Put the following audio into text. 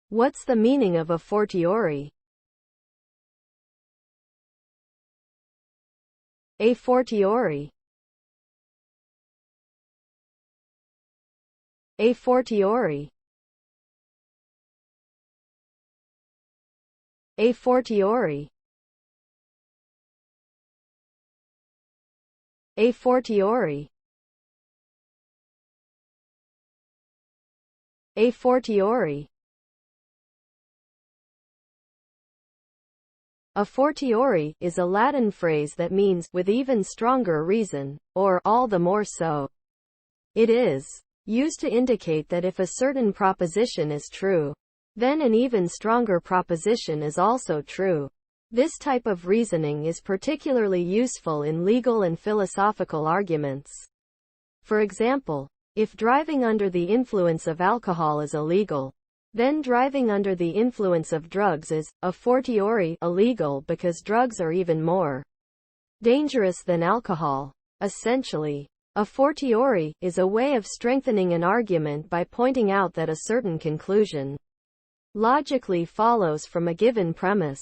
What's the meaning of a fortiori? A fortiori. A fortiori. A fortiori. A fortiori. A fortiori. A fortiori is a Latin phrase that means with even stronger reason, or all the more so. It is used to indicate that if a certain proposition is true, then an even stronger proposition is also true. This type of reasoning is particularly useful in legal and philosophical arguments. For example, if driving under the influence of alcohol is illegal, then driving under the influence of drugs is, a fortiori, illegal because drugs are even more dangerous than alcohol. Essentially, a fortiori is a way of strengthening an argument by pointing out that a certain conclusion logically follows from a given premise.